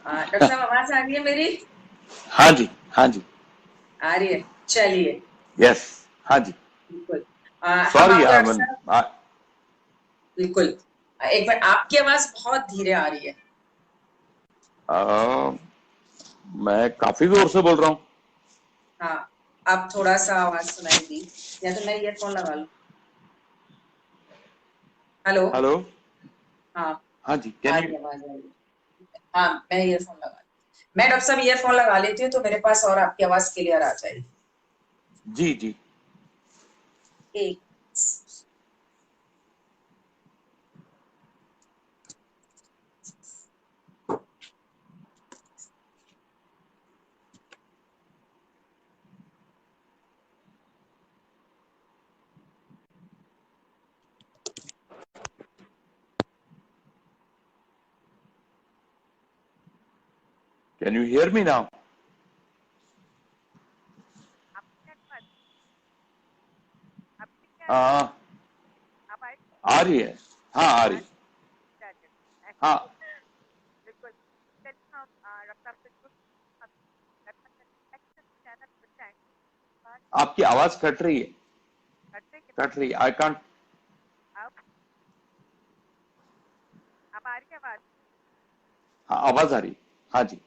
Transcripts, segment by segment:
Doctor साहब आवाज आ रही है मेरी? हाँ जी, हाँ जी। आ रही है, चलिए। यस। हाँ जी। बिल्कुल। हम सॉरी आपके डॉक्टर अमन। साहब, बिल्कुल। एक बार, आपकी आवाज बहुत धीरे आ रही है। मैं काफी जोर से बोल रहा हूँ। हाँ, आप थोड़ा सा आवाज सुनाई दी, या तो मैं ईयरफोन लगा लूं। हेलो। हेलो। हाँ, हाँ जी, आ कैन रही यू? है आवाज, आ रही है। हाँ, मैं ईयरफोन लगा मैं डॉक्टर साहब ईयरफोन लगा लेती हूँ तो मेरे पास और आपकी आवाज क्लियर आ जाएगी। जी जी। एक can you hear me now? आ आ रही है। हाँ आ रही। हाँ, आपकी आवाज कट रही है। कट रही है, आई कांट। हाँ, आवाज आ रही है। हाँ जी।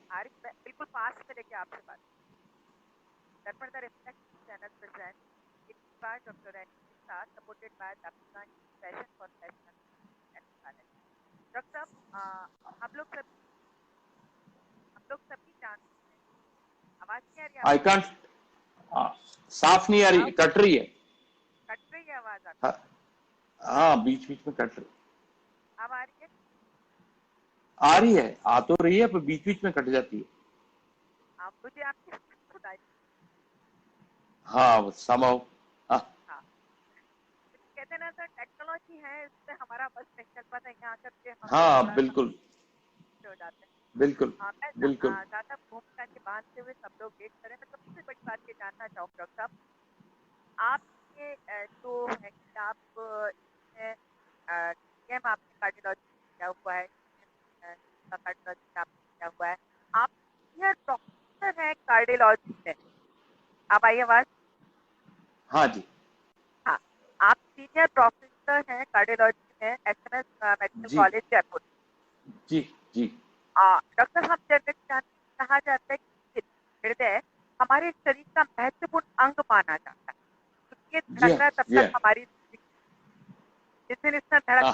I can't. साफ नहीं आ रही, कट रही है। हाँ, हाँ, बीच बीच में कट रही। आ रही है, आ तो रही है, पर बीच बीच में कट जाती है। हाँ, समाओ। हाँ। हाँ, बिल्कुल। बिल्कुल। बिल्कुल। हाँ जी। जी जी। जी। जी हाँ। जी हाँ। हाँ।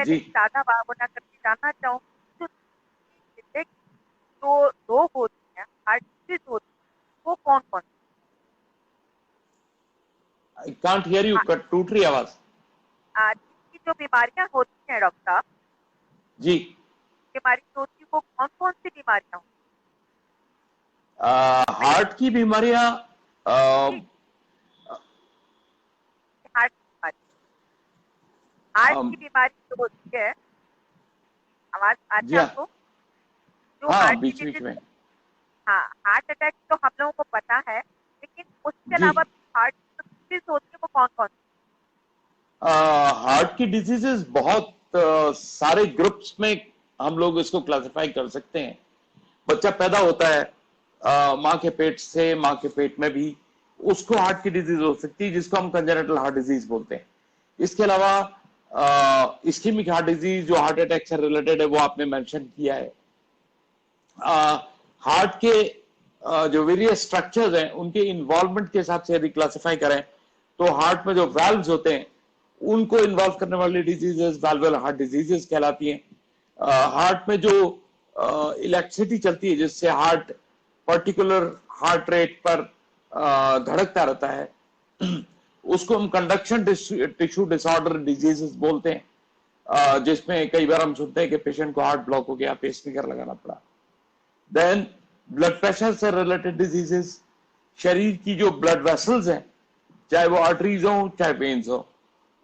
जी। I can't hear you, cut टूट रही आवाज। जी। हार्ट की बीमारियां। अ, अम, जी हाँ। हाँ, बीच बीच में। जी। हार्ट की डिजीजेस बहुत सारे ग्रुप्स में हम लोग इसको क्लासिफाई कर सकते हैं। बच्चा पैदा होता है, माँ के पेट से, माँ के पेट में भी उसको हार्ट की डिजीज हो सकती है, जिसको हम कंजेनिटल हार्ट डिजीज बोलते हैं। इसके अलावा इस्केमिक हार्ट डिजीज जो हार्ट अटैक से रिलेटेड है, वो आपने मेंशन किया है। हार्ट के जो वेरियस स्ट्रक्चर्स हैं, उनके इन्वॉल्वमेंट के हिसाब से यदि क्लासिफाई करें, तो हार्ट में जो वाल्व्स होते हैं, उनको इन्वॉल्व करने वाली डिजीजेस वाल्वुलर हार्ट डिजीजेस कहलाती हैं। हार्ट में जो इलेक्ट्रिसिटी चलती है, जिससे हार्ट पर्टिकुलर हार्ट रेट पर धड़कता रहता है, उसको हम कंडक्शन टिश्यू डिसऑर्डर डिजीजेस बोलते हैं। जिसमें कई बार हम सुनते हैं कि पेशेंट को हार्ट ब्लॉक हो गया, पेसमेकर लगाना पड़ा। देन ब्लड प्रेशर से रिलेटेड डिजीजेस, शरीर की जो ब्लड वेसल्स हैं, चाहे वो आर्टरीज हो चाहे वेन्स हो,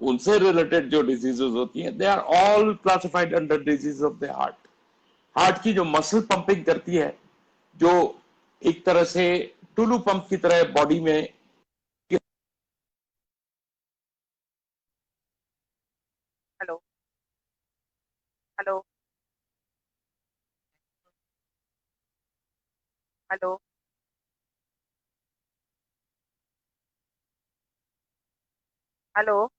उनसे रिलेटेड जो डिजीजेस होती हैं, they are all classified under disease of the heart. Heart की जो मसल पंपिंग करती है, जो एक तरह से टुलू पंप की तरह बॉडी में। Hello hello hello hello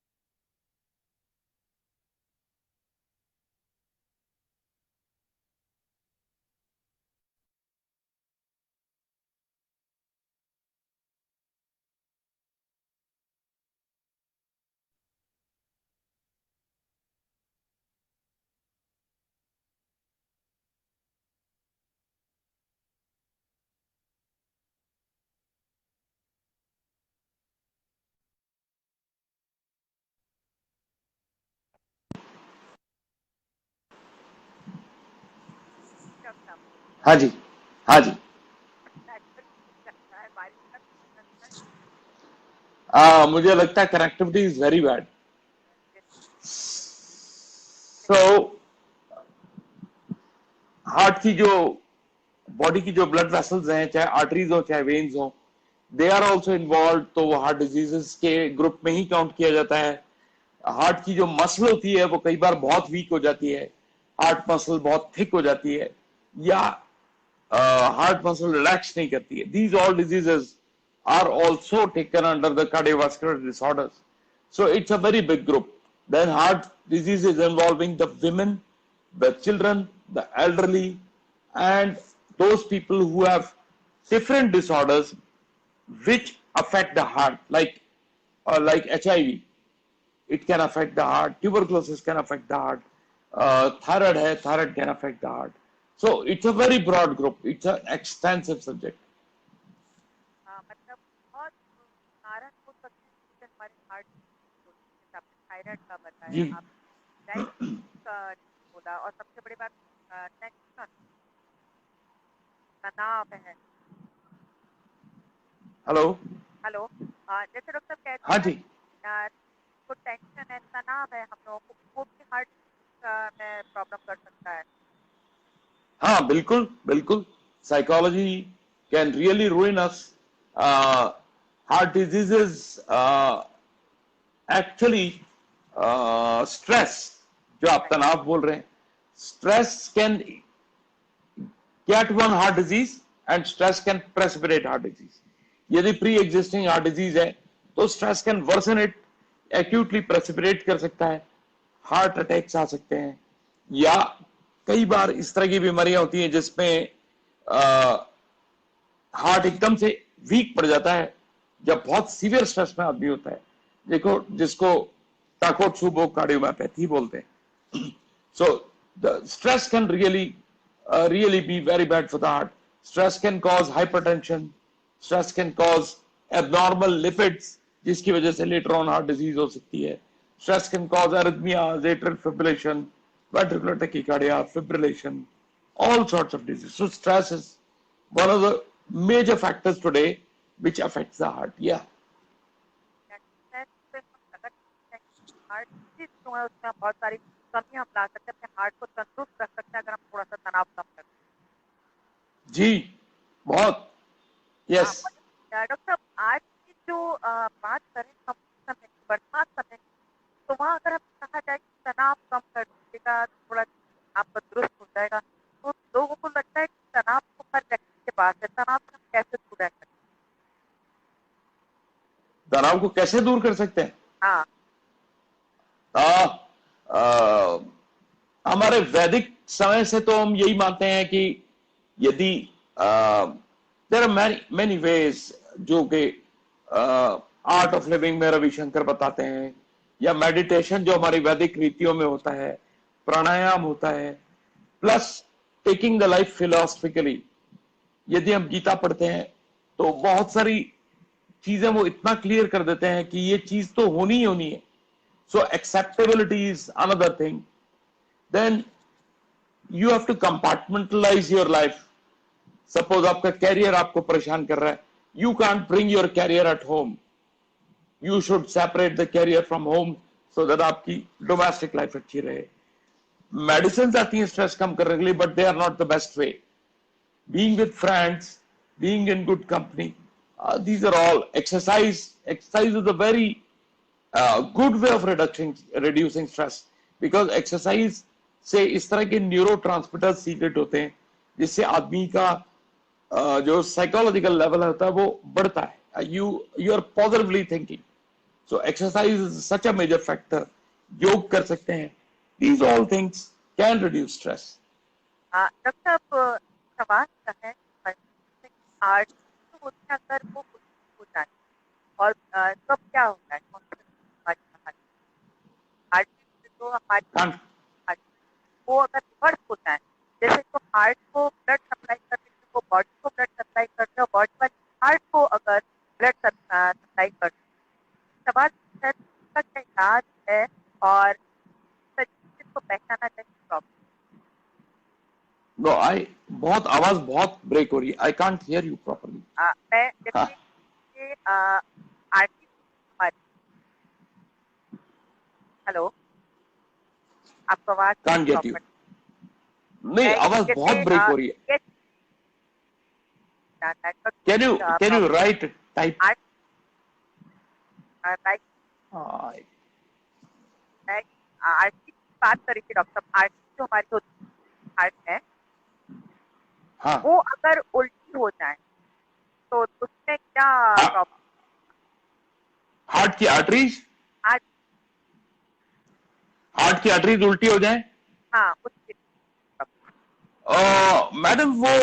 doctor हाँ जी, हाँ जी। लगता है बारिश का सीजन लगता है। मुझे लगता है connectivity is very bad. So heart की जो बॉडी की जो ब्लड वेसल्स हैं, चाहे आर्टरीज हो चाहे वेन्स हो, दे आर ऑल्सो इन्वॉल्व, तो वो हार्ट डिजीजेस के ग्रुप में ही काउंट किया जाता है। हार्ट की जो मसल होती है वो कई बार बहुत वीक हो जाती है, हार्ट मसल बहुत थिक हो जाती है, या हार्ट मसल रिलैक्स नहीं करती है। These all diseases are also taken under the cardiovascular disorders. So it's a very big group. Then heart diseases involving the women, the children, the elderly, and those people who have different disorders which affect the heart, like HIV. It can affect the heart. Tuberculosis can affect the heart. Thyroid can affect the heart. So it's a very broad group. It's an extensive subject. हाँ, मतलब बहुत कारण हो सकते हैं जिससे हमारे heart जैसे आपने थायराइड का बताया, जी, आप डायबिटीज का बोला, और सबसे बड़ी बात टेंशन, तनाव है। हेलो। हेलो, जैसे डॉक्टर कहते हाँ हैं ना जी, को टेंशन है, तनाव है हम लोगों को, वो भी हार्ट में प्रॉब्लम कर सकता है। हाँ, बिल्कुल बिल्कुल। Psychology can really ruin us. Heart diseases actually, stress, जो आप राइट, तनाव बोल रहे हैं, stress can get one heart disease and stress can precipitate heart disease. यदि प्री एग्जिस्टिंग हार्ट डिजीज है तो stress can worsen it, acutely precipitate कर सकता है, हार्ट अटैक्स आ सकते हैं, या कई बार इस तरह की बीमारियां होती हैं जिसमें हार्ट एकदम से वीक पड़ जाता है जब बहुत सीवियर स्ट्रेस में आदमी होता है। देखो, जिसको टाकोत्सुबो कार्डियोमैपैथी बोलते हैं। So the stress can really be very bad for the heart. Stress can cause hypertension. Stress can cause abnormal lipids, जिसकी वजह से later on heart disease हो सकती है. Stress can cause arrhythmias, atrial fibrillation, ventricular tachycardia, fibrillation, all sorts of diseases. So stress is one of the major factors today which affects the heart. Yeah. Heart disease जो है उसमें हम बहुत सारी कमी हम ला सकते हैं, अपने हार्ट को तंदुरुस्त रख सकते हैं अगर हम थोड़ा सा तनाव कम करें। जी, बहुत। हाँ, Yes. डॉक्टर साहब, आज की जो बात करें हम समय की, वर्तमान समय की, तो वहाँ अगर हम कहा जाए कि तनाव कम कर देगा, थोड़ा आप तंदुरुस्त हो जाएगा, तो लोगों को लगता है कि तनाव तो हर व्यक्ति के पास है, तनाव से हम कैसे दूर रह सकते तनाव को कैसे दूर कर सकते हैं? हैं? आ, आ, हमारे वैदिक समय से तो हम यही मानते हैं कि यदि देयर आर मैनी वेज, जो कि आर्ट ऑफ लिविंग में रविशंकर बताते हैं, या मेडिटेशन जो हमारी वैदिक रीतियों में होता है, प्राणायाम होता है, plus taking the life philosophically. यदि हम गीता पढ़ते हैं तो बहुत सारी चीजें वो इतना क्लियर कर देते हैं कि ये चीज तो होनी ही होनी है। So acceptability is another thing. Then you have to compartmentalize your life. Suppose आपका कैरियर आपको परेशान कर रहा है, you can't bring your career at home. You should separate the career from home so that आपकी domestic life अच्छी रहे। Medicine आती हैं स्ट्रेस कम करने के लिए, but they are not the best way. being with friends, being in good company. These are all exercise. Exercise is a very good way of reducing stress, because exercise से इस तरह के neuro transmitter secret होते हैं जिससे आदमी का जो साइकोलॉजिकल लेवल होता है वो बढ़ता है. You are positively thinking. So exercise is such a major factor. Yoga कर सकते हैं. These all things can reduce stress. Doctor साहब, सवाल का है आर्ट तो होता है, अगर वो कुछ हो जाए और तब क्या होता है, कौन सा आर्ट तो हमारी वो अगर रिवर्स होता है, जैसे तो हार्ट को ब्लड सप्लाई कर रही है, वो बॉडी को ब्लड सप्लाई करते हैं, बॉडी वाली हार्ट को अगर ब्लड सप्लाई करते हैं, सवाल है इसका क्या इलाज है और को पहचाना चाहिए प्रॉब्लम. नो, बहुत आवाज बहुत ब्रेक हो रही है. आई कांट हियर यू प्रॉपर्ली. मैं जैसे आरटी हमारी, हेलो, आपको आवाज कांट गेट यू. नहीं, आवाज बहुत ब्रेक हो रही है. Can you right type RT बात करी थी डॉक्टर साहब. आरटी जो हमारी होती हार्ट है, हाँ, वो अगर उल्टी हो जाए तो उसमें क्या प्रॉब्लम? हार्ट की आर्टरीज उल्टी हो जाए, हाँ, मैडम वो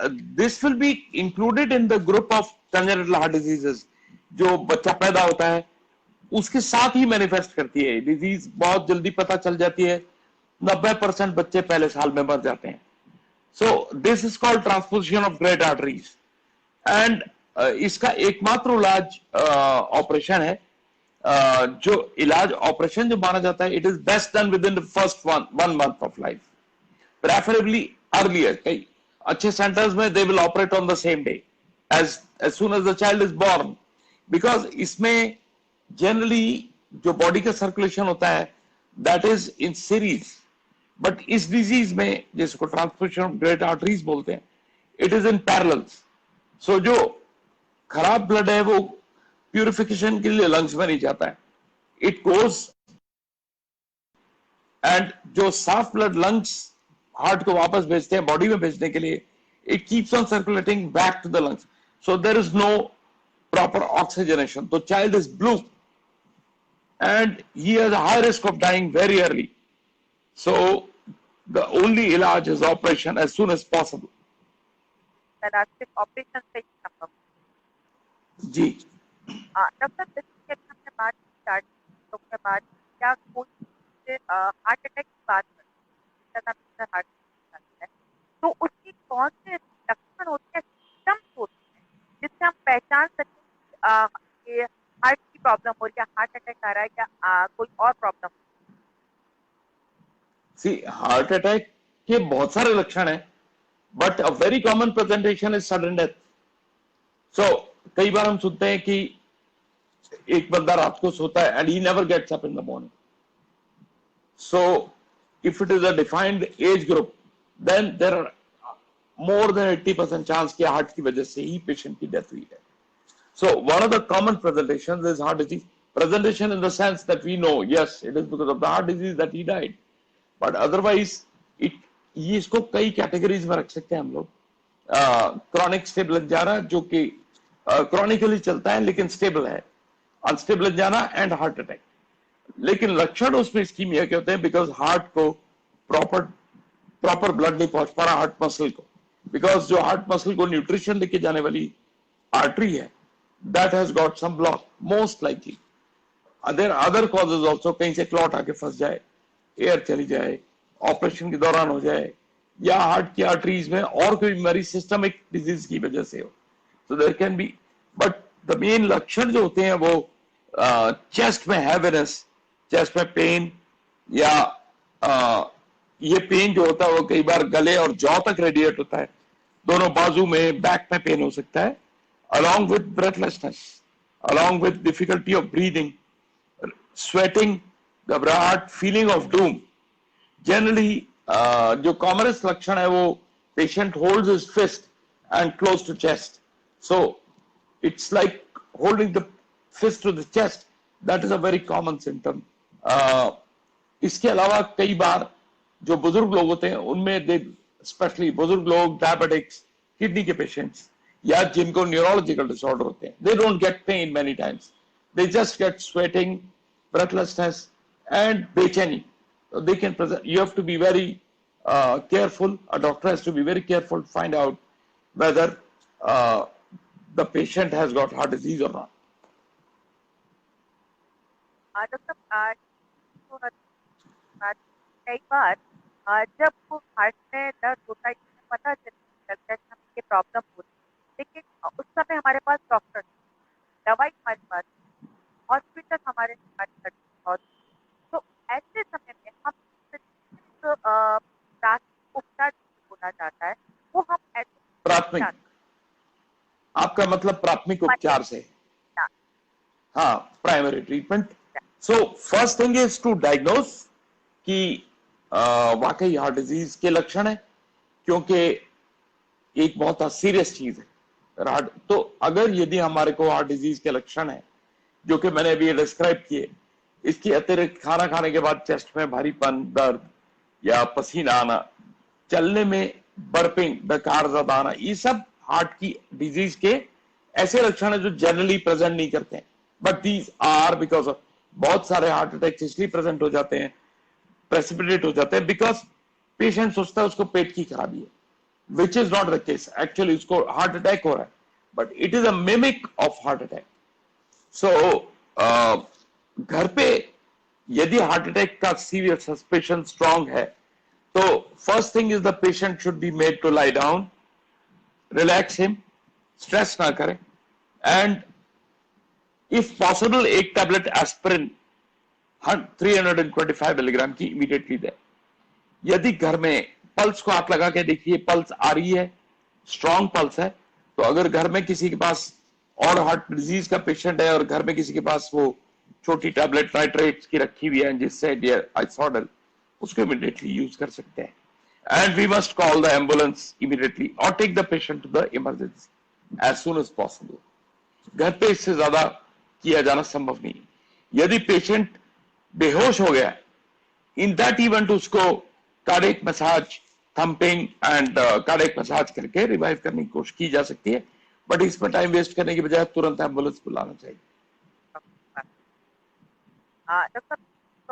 this will be included in the group of congenital heart diseases. जो बच्चा पैदा होता है उसके साथ ही मैनिफेस्ट करती है. डिजीज बहुत जल्दी पता चल जाती है. 90% बच्चे पहले साल में मर जाते हैं. So this is called transposition of great arteries. And इसका एकमात्र इलाज ऑपरेशन है. जो इलाज ऑपरेशन जो माना जाता है, it is best done within the first one month of life, preferably earlier. कई अच्छे सेंटर्स में they will operate on the same day as soon as the child is born, because इसमें generally जो body का circulation होता है that is in series. But इस disease में, जिसको ट्रांसपोजिशन ऑफ ग्रेट आर्टरीज बोलते हैं, it is in parallels. So जो खराब ब्लड है वो प्यूरिफिकेशन के लिए लंग्स में नहीं जाता है, इट गोज, एंड जो साफ ब्लड लंग्स हार्ट को वापस भेजते हैं बॉडी में भेजने के लिए, it keeps on circulating back to the lungs. So there is no proper oxygenation. So child is blue and he has a high risk of dying very early. So the only ilaj is operation as soon as possible. Operation से ही संभव. जी. Doctor, जैसे हमने बात start तो के बाद क्या कोई हार्ट अटैक की बात करते हैं तो उसकी कौन से लक्षण होते हैं, सिम्टम्स होते हैं जिससे हम पहचान सकते ये हार्ट की प्रॉब्लम हो रही है, हार्ट अटैक आ रहा है या कोई और प्रॉब्लम? सी, हार्ट अटैक के बहुत सारे लक्षण हैं, but a very common presentation is sudden death. So कई बार हम सुनते हैं कि एक बंदा रात को सोता है and he never gets up in the morning. So if it is a defined age group, then there are more than 80% chance कि हार्ट की वजह से ही पेशेंट की डेथ हुई है. So one of the common presentations is heart disease. Presentation in the sense that we know, yes, it is because of the heart disease that he died. But otherwise, ये इसको कई categories में रख सकते हैं हम लोग. क्रॉनिक स्टेबल अंजाना, जो कि क्रॉनिकली चलता है लेकिन स्टेबल है, unstable Anjana and heart attack. लेकिन लक्षण उसमें इस्कीमिया के होते हैं बिकॉज हार्ट को प्रॉपर ब्लड नहीं पहुंच पा रहा हार्ट मसल को, बिकॉज जो हार्ट मसल को न्यूट्रिशन लेके जाने वाली आर्टरी है, that has got some block, most likely. There are other causes also. कहीं से क्लॉट आके फंस जाए, एयर चली जाए, ऑपरेशन के दौरान हो जाए, या हार्ट की आर्टरीज में और कोई बीमारी सिस्टमिक डिजीज की वजह से हो. So there can be, but the main लक्षण जो होते हैं वो चेस्ट में हैवीनेस, चेस्ट में पेन, या ये पेन जो होता है वो कई बार गले और जॉ तक रेडिएट होता है. दोनों बाजू में, बैक में पेन हो सकता है, along with breathlessness, along with difficulty of breathing, sweating, घबराहट, feeling of doom. Generally, जो commonest लक्षण है वो patient holds his fist and close to chest. So it's like holding the fist to the chest. That is a very common symptom. इसके अलावा कई बार जो बुजुर्ग लोग होते हैं उनमें दे स्पेशली बुजुर्ग लोग, डायबिटिक्स, किडनी के पेशेंट्स या जिनको न्यूरोलॉजिकल डिसऑर्डर होते हैं, they don't get pain many times, they just get sweating, breathlessness and bechani. So they can present. You have to be very careful. A doctor has to be very careful to find out whether the patient has got heart disease or not. Doctor कई बार जब heart में दर्द होता है पता चलता है कि हमें ये प्रॉब्लम होती है, लेकिन उस समय हमारे पास डॉक्टर दवाई हमारे पास हॉस्पिटल हमारे बहुत, तो ऐसे समय में हम प्राथमिक उपचार होना चाहता है वो हम ऐसे प्राथमिक, आपका मतलब प्राथमिक उपचार से? हाँ, primary treatment. So first thing is to diagnose कि वाकई हार्ट डिजीज के लक्षण है, क्योंकि एक बहुत सीरियस चीज है. तो अगर यदि हमारे को हार्ट डिजीज के लक्षण है जो कि मैंने अभी डिस्क्राइब किए, इसके अतिरिक्त खाना खाने के बाद चेस्ट में भारीपन, दर्द या पसीना आना, चलने में बर्पिंग, डकार ज़्यादा आना, ये सब हार्ट की डिजीज के ऐसे लक्षण है जो जनरली प्रेजेंट नहीं करते हैं, but these are because of बहुत सारे हार्ट अटैक्स इसलिए प्रेजेंट हो जाते हैं, प्रेसिपिटेट हो जाते हैं बिकॉज पेशेंट सोचता है उसको पेट की खराबी है, which is not the case. Actually उसको हार्ट अटैक हो रहा है, but it is a mimic of heart attack. So घर पे यदि हार्ट अटैक का सीवियर सस्पेशन स्ट्रांग है तो first thing is the patient should be made to lie down, relax him, stress ना करें, एंड इफ पॉसिबल एक tablet aspirin 325 milligram की इमीडिएटली दें. यदि घर में पल्स को आप लगा के देखिए, पल्स आ रही है, स्ट्रांग पल्स है, तो अगर घर में किसी के पास और हार्ट डिजीज का पेशेंट है और घर में किसी के पास वो छोटी टैबलेट नाइट्रेट्स की रखी हुई है जिससे आइसोडल, उसको इमीडिएटली यूज कर सकते हैं. And we must call the ambulance immediately और take the patient to the emergency as soon as possible. घर पे इससे ज्यादा किया जाना संभव नहीं. यदि पेशेंट बेहोश हो गया, इन दैट इवेंट उसको cardiac massage, thumping and cardiac massage करके रिवाइव करने की कोशिश की जा सकती है, बट इसमें टाइम वेस्ट करने की बजाय तुरंत एम्बुलेंस बुलाना चाहिए. डॉक्टर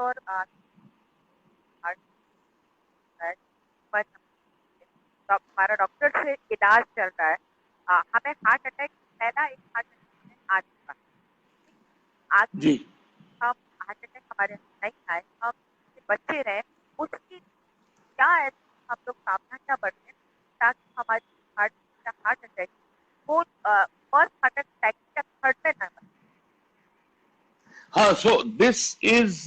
और हमारा डॉक्टर से इलाज चल रहा है, हमें हार्ट अटैक पहला एक हार्ट अटैक आ चुका है, जी हम हार्ट अटैक हमारे नहीं आए, हम बच्चे रहे, उसकी क्या है हम लोग सावधान क्या बरतें ताकि हमारी हार्ट अटैक वो फर्स्ट हार्ट अटैक या थर्ड में ना बने. हाँ, so this is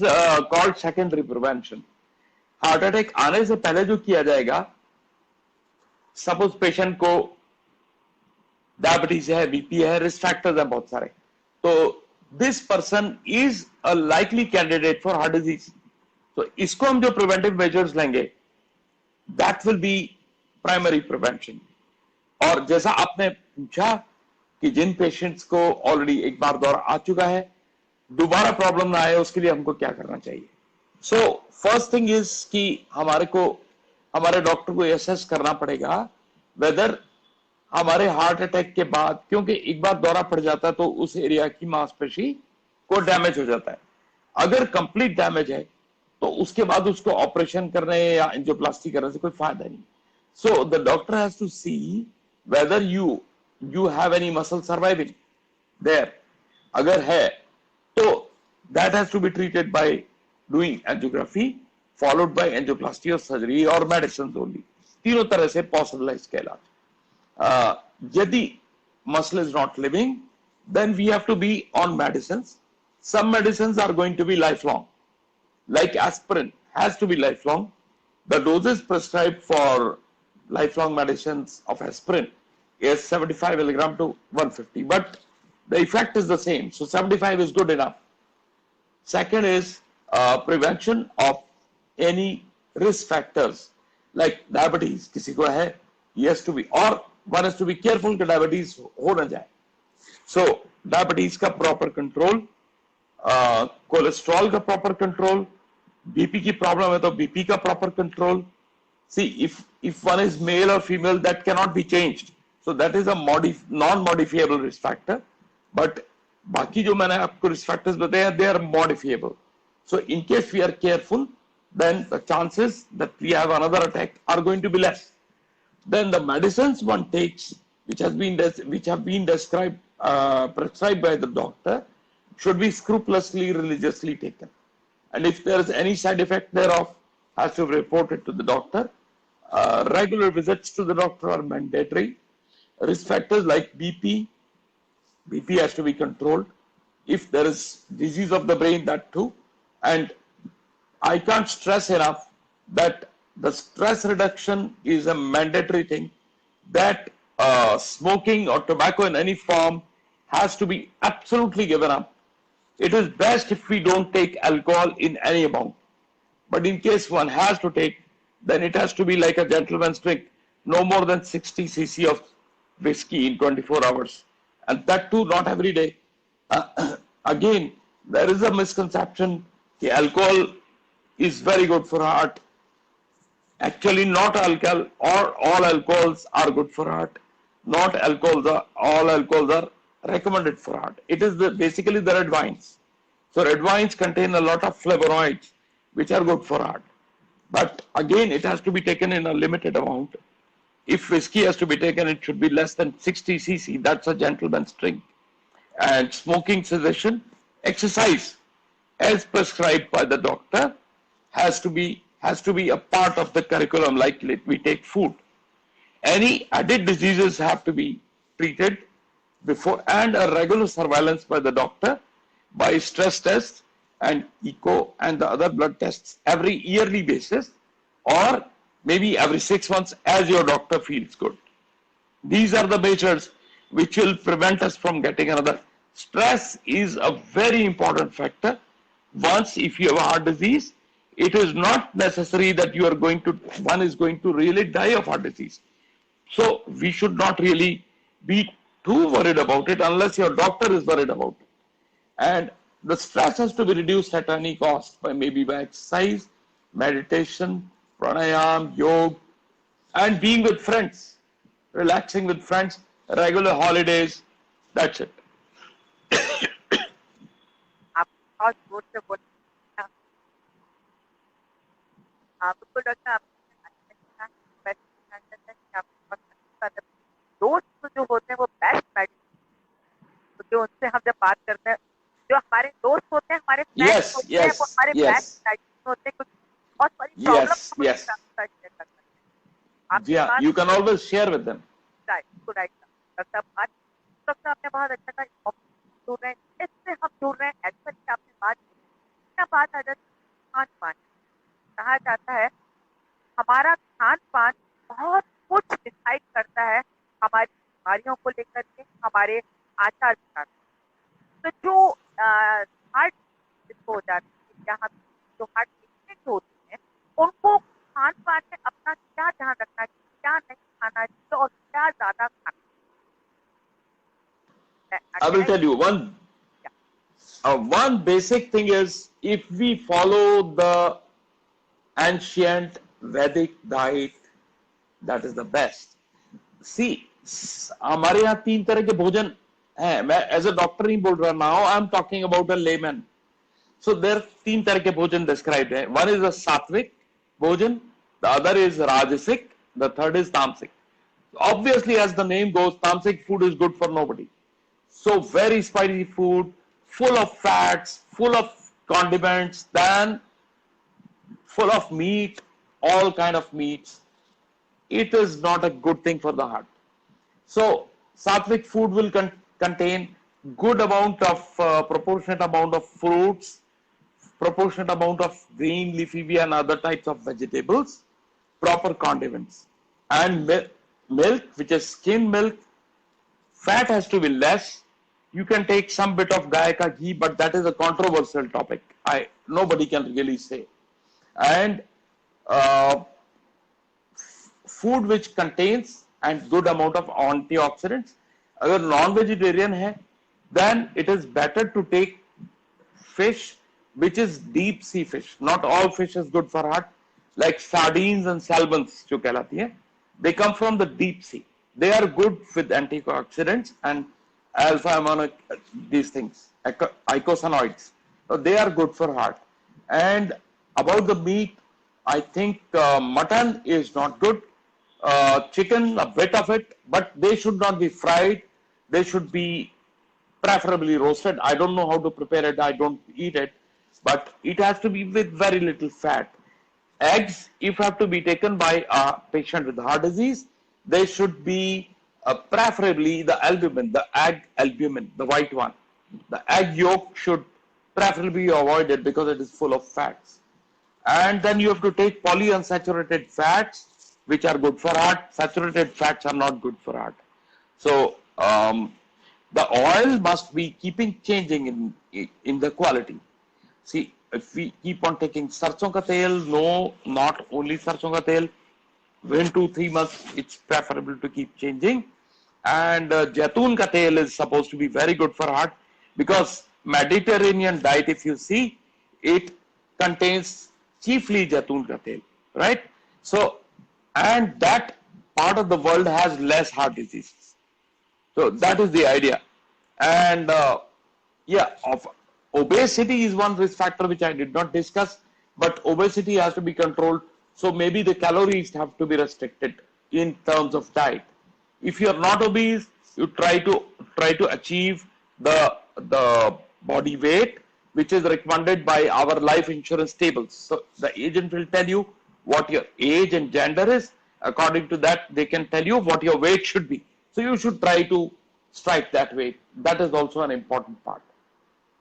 called secondary prevention. Heart attack आने से पहले जो किया जाएगा, सपोज पेशेंट को डायबिटीज है, बीपी है, रिस्क फैक्टर्स हैं बहुत सारे, तो this person is a likely candidate for heart disease. तो इसको हम जो प्रिवेंटिव मेजर्स लेंगे, that will be primary prevention. और जैसा आपने पूछा कि जिन पेशेंट्स को ऑलरेडी एक बार दौरा आ चुका है, दोबारा प्रॉब्लम ना आए, उसके लिए हमको क्या करना चाहिए. सो फर्स्ट थिंग इज कि हमारे डॉक्टर को असेस करना पड़ेगा वेदर हमारे हार्ट अटैक के बाद, क्योंकि एक बार दौरा पड़ जाता है तो उस एरिया की मांसपेशी को डैमेज हो जाता है. अगर कंप्लीट डैमेज है तो उसके बाद उसको ऑपरेशन करने या एंजियोप्लास्टी करने से कोई फायदा नहीं. So the doctor has to see whether you have any muscle surviving there. अगर है तो that has to be treated by doing angiography followed by angioplasty और सर्जरी और मेडिसिन ओनली. तीनों तरह से पॉसिबल है इसका इलाज. यदि muscle is not living, then we have to be on medicines. Some medicines are going to be lifelong, like aspirin has to be lifelong. The doses prescribed for lifelong medicines of aspirin is 75 milligram to 150, but the effect is the same, so 75 is good enough. Second is prevention of any risk factors like diabetes, किसी को है, he has to be, or one has to be careful कि diabetes हो ना जाए. So diabetes का proper control, cholesterol का proper control, BP की प्रॉब्लम है तो बीपी का proper control. See, if one is male or female, that cannot be changed. So that is a non-modifiable risk factor. But बाकी जो मैंने आपको risk factors बताए हैं, they are modifiable. So in case we are careful, then the chances that we have another attack are going to be less. Then the medicines one takes, which have been prescribed by the doctor, should be scrupulously, religiously taken. And if there is any side effect thereof, has to be reported to the doctor. Regular visits to the doctor are mandatory. Risk factors like BP has to be controlled. If there is disease of the brain, that too. And I can't stress enough that the stress reduction is a mandatory thing, that smoking or tobacco in any form has to be absolutely given up. It is best if we don't take alcohol in any amount. But in case one has to take, then it has to be like a gentleman's drink, no more than 60 cc of whiskey in 24 hours. And that too, not every day. Again, there is a misconception that alcohol is very good for heart. Actually, not alcohol or all alcohols are good for heart. Not all alcohols are recommended for heart. It is basically the red wines. So red wines contain a lot of flavonoids which are good for heart. But again, it has to be taken in a limited amount. If whiskey has to be taken, it should be less than 60 cc. That's a gentleman's drink. And smoking cessation, exercise as prescribed by the doctor has to be a part of the curriculum, like we take food. Any added diseases have to be treated before, and a regular surveillance by the doctor by stress tests and echo and the other blood tests every yearly basis, or maybe every 6 months as your doctor feels good. These are the measures which will prevent us from getting another. Stress is a very important factor. Once if you have a heart disease, it is not necessary that one is going to really die of heart disease. So we should not really be too worried about it unless your doctor is worried about it. And the stress has to be reduced at any cost by exercise, meditation, pranayam, yoga, and being with friends, relaxing with friends, regular holidays. That's it. आप बहुत जोर से बोल आपको लगता है दोस्त जो होते हैं वो बेस्ट मेडिसिन, जो उनसे हम जब बात करते हैं, जो हमारे दोस्त होते हैं, हमारे फ्रेंड्स होते हैं, वो हमारे बेस्ट मेडिसिन होते हैं. कुछ बहुत सारी problem Yeah, you can always share with them. Right, right. आपने बहुत अच्छा कहा. जुड़ रहे हैं, इससे हम जुड़ रहे हैं. ऐसा कि आपने बात आ जाती है खान पान. कहा जाता है हमारा खान पान बहुत कुछ डिसाइड करता है हमारी बीमारियों को लेकर के, हमारे आचार विचार. तो जो हार्ट हो जाती है या हम जो हार्ट पेशेंट होते हैं, उनको खान पान में अपना क्या ध्यान रखना चाहिए, क्या नहीं खाना चाहिए और क्या ज्यादा खाना. I will tell you one basic thing is, if we follow the ancient Vedic diet, that is the best. See, हमारे यहाँ 3 तरह के भोजन हैं. मैं as a doctor नहीं बोल रहा. Now I am talking about a layman. So there are 3 तरह के भोजन described हैं. One is a sattvic भोजन, the other is rajasic, the third is tamasic. Obviously, as the name goes, tamasic food is good for nobody. So very spicy food, full of fats, full of condiments, then full of meat, all kind of meats. It is not a good thing for the heart. So sattvic food will contain good amount of proportionate amount of fruits, proportionate amount of green leafy and other types of vegetables, proper condiments, and milk, which is skim milk. Fat has to be less. You can take some bit of gai ka ghee, but that is a controversial topic. Nobody can really say. And food which contains and good amount of antioxidants. अगर non-vegetarian है, then it is better to take fish which is deep sea fish. Not all fish is good for heart. Like sardines and salmons, जो कहलाती है, they come from the deep sea. They are good with antioxidants and alpha amino, these things, eicosanoids. So they are good for heart. And about the meat, I think mutton is not good. Chicken, a bit of it, but they should not be fried. They should be preferably roasted. I don't know how to prepare it. I don't eat it, but it has to be with very little fat. Eggs, if have to be taken by a patient with heart disease, they should be preferably the albumin, the egg albumin, the white one. The egg yolk should preferably be avoided because it is full of fats. And then you have to take polyunsaturated fats, which are good for heart. Saturated fats are not good for heart. So the oil must be changing in the quality. See, if we keep on taking sarson ka tel, no, not only sarson ka tel, within 2-3 months, it's preferable to keep changing. And jaitun ka tel is supposed to be very good for heart because Mediterranean diet, if you see, it contains chiefly jaitun ka tel, right? So, and that part of the world has less heart diseases. So that is the idea. And obesity is one risk factor which I did not discuss, but obesity has to be controlled. So maybe the calories have to be restricted in terms of diet. If you are not obese, you try to achieve the body weight which is recommended by our life insurance tables. So the agent will tell you what your age and gender is. According to that, they can tell you what your weight should be. So you should try to strike that weight. That is also an important part.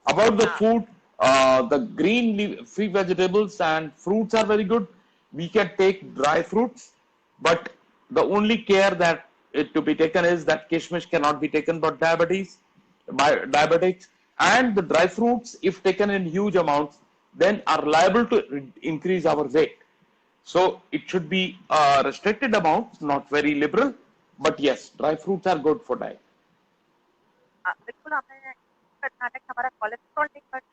About the food, the green leafy vegetables and fruits are very good. We can take dry fruits, but the only care that it to be taken is that kishmish cannot be taken by diabetics. And the dry fruits, if taken in huge amounts, then are liable to increase our weight. So it should be a restricted amount, not very liberal, but yes, dry fruits are good for diet. बिल्कुल हमें करना है कि हमारा cholesterol नहीं बढ़े,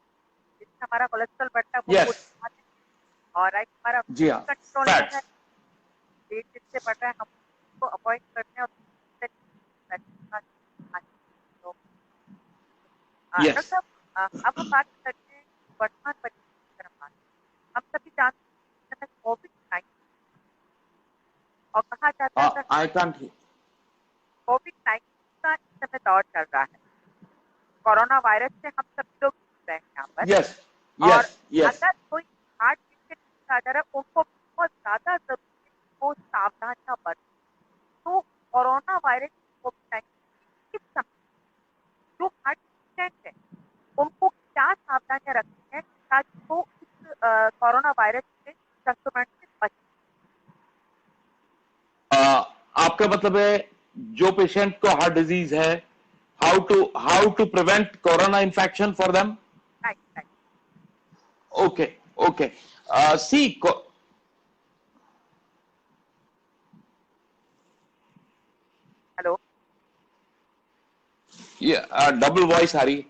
जिससे हमारा कोलेस्ट्रॉल बढ़ता है वो Yes. और राइट हमारा जी हाँ, कंट्रोल fats. है, वेट जिससे बढ़ रहा है हम उसको अवॉइड करते हैं और Yes. डॉक्टर साहब अब हम बात करते हैं वर्तमान परिस्थिति की तरफ आते हैं। हम सभी जानते हैं कोविड-19 और कहा जाता है I can't hear. कोविड-19 का इस समय दौर चल रहा है। कोरोना वायरस से हम सभी लोग जुड़ रहे हैं यहाँ पर। Yes, और yes, yes. अगर कोई हार्ट पेशेंट आ जा रहा है उनको बहुत ज्यादा जरूरी है वो सावधानियां बरतें। तो कोरोना वायरस कोविड-19 किस समय जो हार्ट पेशेंट है उनको क्या सावधानियां रखनी है ताकि वो इस कोरोना वायरस से संक्रमण से बच आपका मतलब है जो पेशेंट को हार्ट डिजीज है, how to prevent corona infection for them? Right. Okay. See, hello yeah, double voice आ रही है.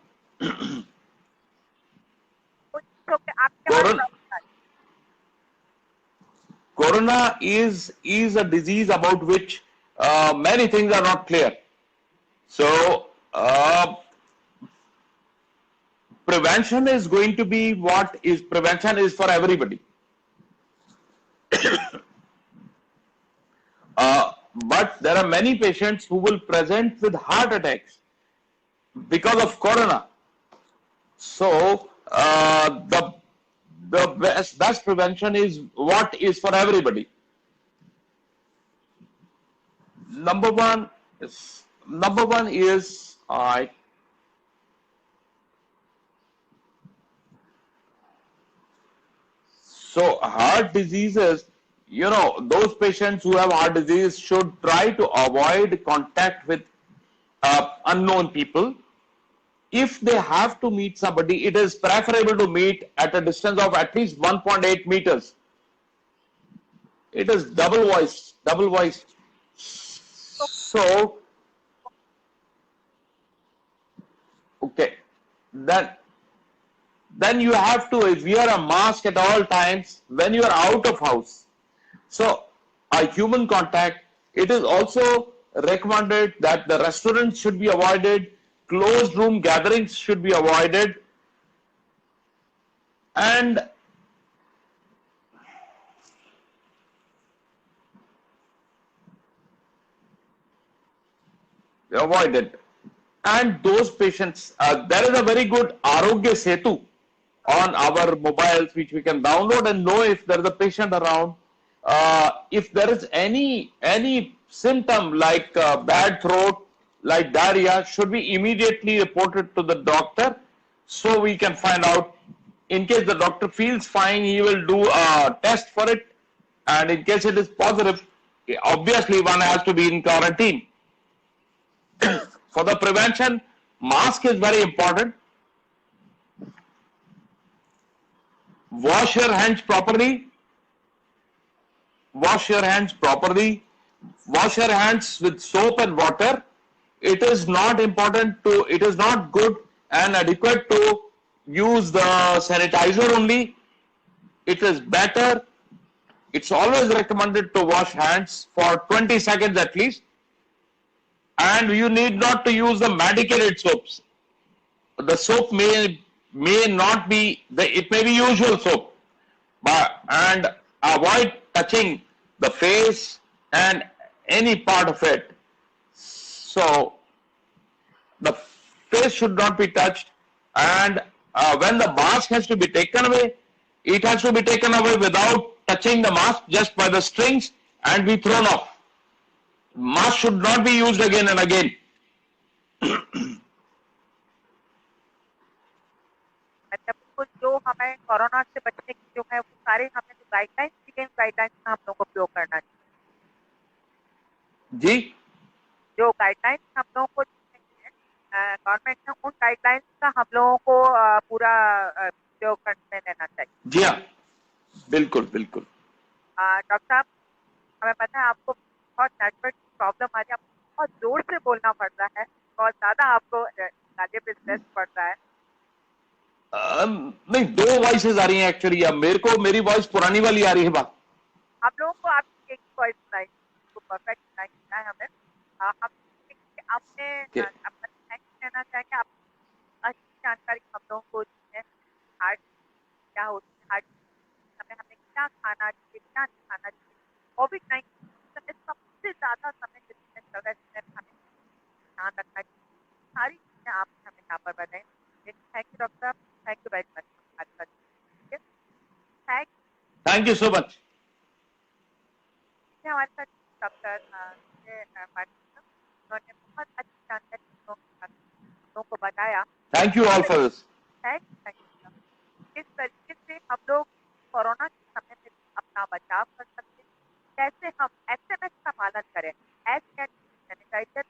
तो आपके बारे में Corona is a disease about which many things are not clear. So prevention is going to be what is prevention is for everybody. But there are many patients who will present with heart attacks because of corona. So the best prevention is what is for everybody. Number one is so heart diseases, those patients who have heart disease should try to avoid contact with unknown people. If they have to meet somebody, it is preferable to meet at a distance of at least 1.8 meters. It is double voice. So, okay, then you have to wear a mask at all times when you are out of house. So, a human contact, it is also recommended that the restaurants should be avoided, closed room gatherings should be avoided, and avoided. And those patients, there is a very good Arogya Setu on our mobiles which we can download and know if there is a patient around. If there is any symptom like bad throat, like diarrhea, should be immediately reported to the doctor so we can find out. In case the doctor feels fine, he will do a test for it, and in case it is positive, obviously one has to be in quarantine. For the prevention, mask is very important. Wash your hands properly. Wash your hands properly. Wash your hands with soap and water. It is not important to, it is not good and adequate to use the sanitizer only. It is better. It's always recommended to wash hands for 20 seconds at least. And you need not to use the medicated soaps. The soap may not be, it may be usual soap, and avoid touching the face and any part of it. So the face should not be touched, and when the mask has to be taken away, it has to be taken away without touching the mask, just by the strings, and be thrown off. Mask should not be used again and again. मतलब कुछ जो हमें corona से बचने की जो है वो सारे हमें जो गाइडलाइंस दी गई गाइडलाइंस का हम लोग को उपयोग करना चाहिए जी, जो गाइडलाइंस हम लोगों को गवर्नमेंट ने उन गाइडलाइंस का हम लोगों को पूरा उपयोग करने लेना चाहिए। जी हाँ, बिल्कुल बिल्कुल। डॉक्टर साहब, हमें पता है आपको बहुत नेटवर्क प्रॉब्लम आ रही है, आपको बहुत जोर से बोलना पड़ रहा है, बहुत ज्यादा आपको गाले पे स्ट्रेस पड़ रहा है। नहीं, दो वॉइसेस आ रही हैं एक्चुअली। अब मेरे को मेरी वॉइस पुरानी वाली आ रही है बात। आप लोगों को आपकी एक वॉइस सुनाई, परफेक्ट सुनाई देता है हमें। हम आपने अपना थैंक्स कहना चाहेंगे, आप अच्छी जानकारी हम लोगों को दी है, हार्ट क्या होती है, हार्ट समय हमें क्या खाना चाहिए, क्या नहीं खाना चाहिए। कोविड-19 समय सबसे ज्यादा समय जिसमें चल रहा है, हमें ध्यान रखना चाहिए। सारी चीजें आपने हमें यहाँ पर बताई। थैंक यू डॉक्टर साहब, thank you very much. Thank you so much. हमारे साथ डॉक्टर उन्होंने बहुत अच्छी जानकारी लोगों को बताया। Thank you all for this. Thank you. इस तरीके से हम लोग कोरोना के समय में अपना बचाव कर सकते हैं। कैसे हम SMS का पालन करें, सैनिटाइजर,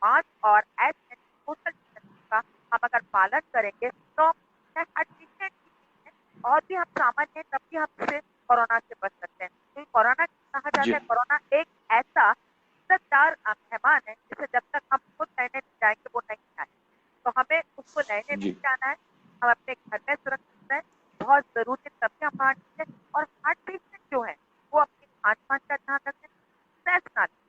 मास्क और सोशल डिस्टेंसिंग का हम अगर पालन करेंगे तो हर चीजें और भी हम सामान्य तब भी हम इससे कोरोना से बच सकते हैं। तो कोरोना कहा जाता है, कोरोना एक ऐसा इज्जतदार मेहमान है जिसे जब तक हम खुद लेने नहीं जाएंगे वो नहीं आए, तो हमें उसको लेने नहीं जाना है। हम अपने घर में सुरक्षित रहें, बहुत जरूरी तभी हम बाहर निकलें। और हर पेशेंट जो है वो अपने खान पान का ध्यान रखें, स्ट्रेस ना लें।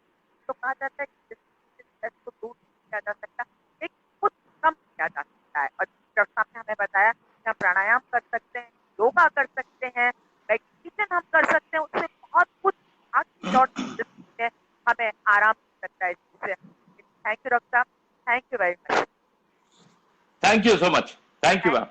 तो कहा जाता है कि स्ट्रेस को दूर किया जा सकता, एक खुद कम किया जा सकता है। और डॉक्टर साहब ने हमें बताया कि हम प्राणायाम कर सकते हैं, योगा कर सकते हैं, मेडिटेशन हम कर सकते हैं, उससे बहुत कुछ हमें आराम मिल सकता है इससे। थैंक यू डॉक्टर साहब, thank you very much. Thank you so much. Thank you ma'am.